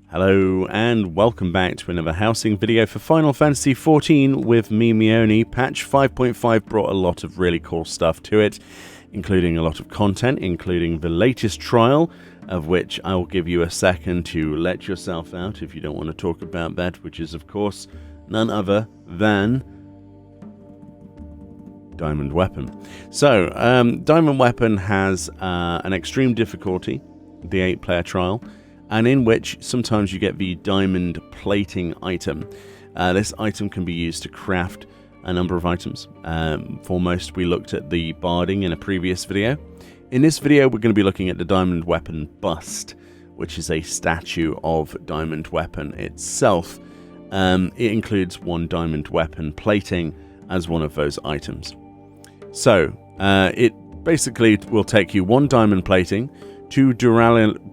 Hello and welcome back to another housing video for Final Fantasy XIV with me, Meoni. Patch 5.5 brought a lot of really cool stuff to it, including a lot of content, including the latest trial, of which I will give you a second to let yourself out if you don't want to talk about that, which is of course none other than Diamond Weapon. So, Diamond Weapon has an extreme difficulty, the 8-player trial, and in which sometimes you get the diamond plating item. This item can be used to craft a number of items. Foremost, we looked at the barding in a previous video. In this video, we're going to be looking at the Diamond Weapon bust, which is a statue of Diamond Weapon itself. It includes one Diamond Weapon plating as one of those items. So, it basically will take you one diamond plating, 2 duraluminum,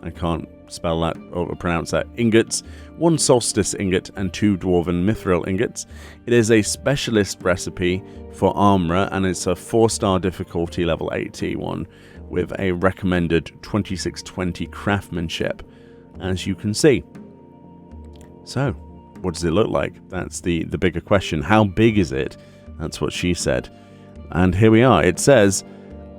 I can't spell that or pronounce that, ingots, 1 solstice ingot, and 2 dwarven mithril ingots. It is a specialist recipe for armor, and it's a 4-star difficulty level 81 with a recommended 2620 craftsmanship, as you can see. So, what does it look like? That's the bigger question. How big is it? That's what she said. And here we are. It says,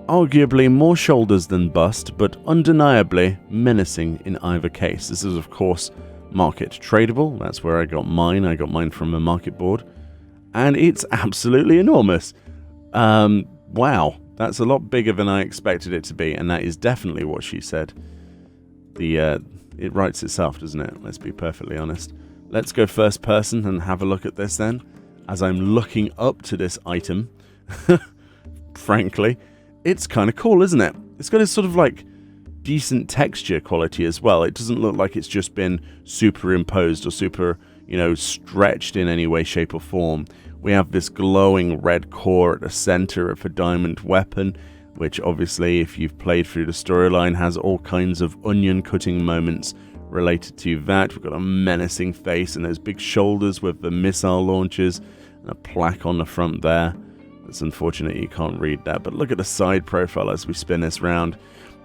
arguably more shoulders than bust, but undeniably menacing in either case. This is, of course, market tradable. That's where I got mine. I got mine from a market board. And it's absolutely enormous. Wow. That's a lot bigger than I expected it to be, and that is definitely what she said. It writes itself, doesn't it? Let's be perfectly honest. Let's go first person and have a look at this then, as I'm looking up to this item. Frankly, it's kind of cool, isn't it? It's got a sort of like decent texture quality as well. It doesn't look like it's just been superimposed or super, stretched in any way, shape or form. We have this glowing red core at the center of a diamond weapon, which obviously, if you've played through the storyline, has all kinds of onion cutting moments related to that. We've got a menacing face and those big shoulders with the missile launchers and a plaque on the front there. It's unfortunate you can't read that, but look at the side profile as we spin this round.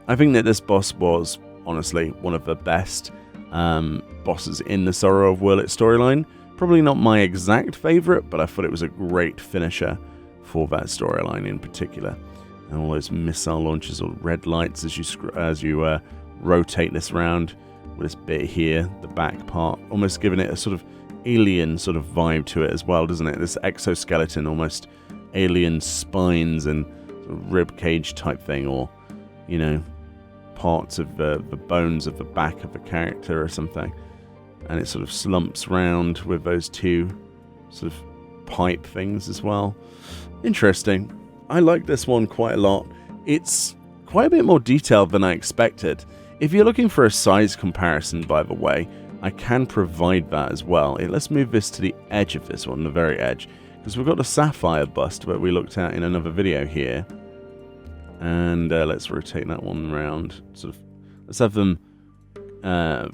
I think that this boss was, honestly, one of the best bosses in the Sorrow of Wurlitt storyline. Probably not my exact favorite, but I thought it was a great finisher for that storyline in particular. And all those missile launchers or red lights as you rotate this round with this bit here, the back part, almost giving it a sort of alien sort of vibe to it as well, doesn't it? This exoskeleton, almost alien spines and sort of rib cage type thing, or parts of the bones of the back of a character or something, and it sort of slumps round with those two sort of pipe things as well. Interesting. I like this one quite a lot. It's quite a bit more detailed than I expected. If you're looking for a size comparison, by the way, I can provide that as well. Let's move this to the edge of this one, the very edge, because we've got the sapphire bust that we looked at in another video here. And let's rotate that one around. Let's have them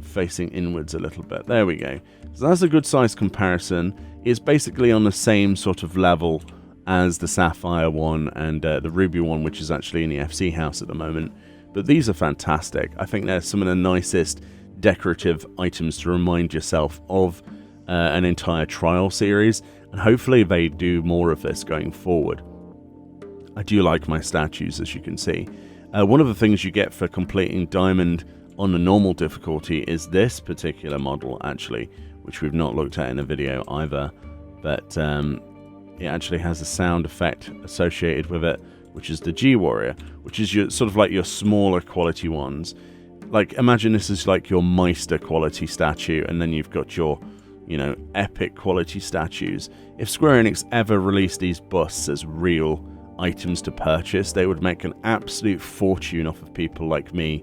facing inwards a little bit. There we go. So that's a good size comparison. It's basically on the same sort of level as the sapphire one and the ruby one, which is actually in the FC house at the moment. But these are fantastic. I think they're some of the nicest decorative items to remind yourself of an entire trial series, and hopefully they do more of this going forward. I do like my statues, as you can see. One of the things you get for completing Diamond on the normal difficulty is this particular model, actually, which we've not looked at in a video either, but it actually has a sound effect associated with it, which is the G-Warrior, which is your sort of like your smaller quality ones. Like, imagine this is like your Meister quality statue, and then you've got your, epic quality statues. If Square Enix ever released these busts as real items to purchase, they would make an absolute fortune off of people like me,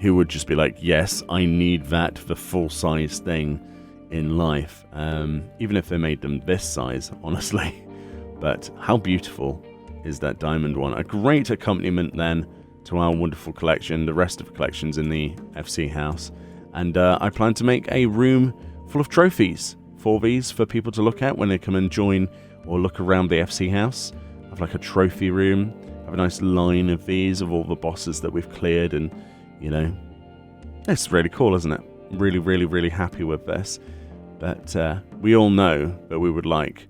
who would just be like, yes, I need that, the full-size thing in life. Even if they made them this size, honestly. But how beautiful is that diamond one? A great accompaniment then to our wonderful collection, the rest of the collections in the FC house. And I plan to make a room full of trophies for these for people to look at when they come and join or look around the FC house. Have like a trophy room, have a nice line of these of all the bosses that we've cleared, and It's really cool, isn't it? Really, really, really happy with this. But we all know that we would like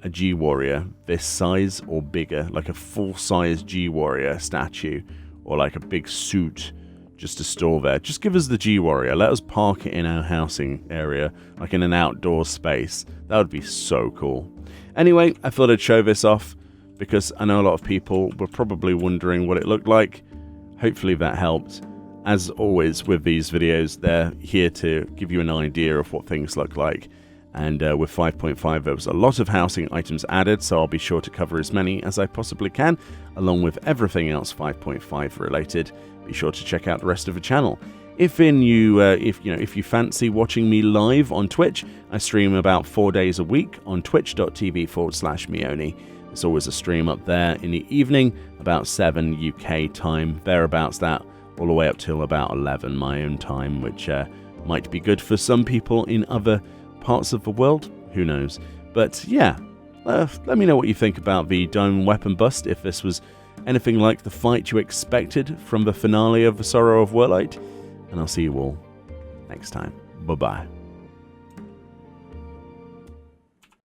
a G-Warrior this size or bigger, like a full-size G-Warrior statue, or like a big suit just to store there. Just give us the G-Warrior. Let us park it in our housing area, like in an outdoor space. That would be so cool. Anyway, I thought I'd show this off because I know a lot of people were probably wondering what it looked like. Hopefully that helped. As always with these videos, they're here to give you an idea of what things look like. And with 5.5, there was a lot of housing items added, so I'll be sure to cover as many as I possibly can, along with everything else 5.5 related. Be sure to check out the rest of the channel. If you fancy watching me live on Twitch, I stream about 4 days a week on twitch.tv/Meoni. There's always a stream up there in the evening, about 7 UK time, thereabouts that, all the way up till about 11 my own time, which might be good for some people in other parts of the world, who knows. But yeah, let me know what you think about the diamond weapon bust, if this was anything like the fight you expected from the finale of The Sorrow of Warlight, and I'll see you all next time. Bye bye.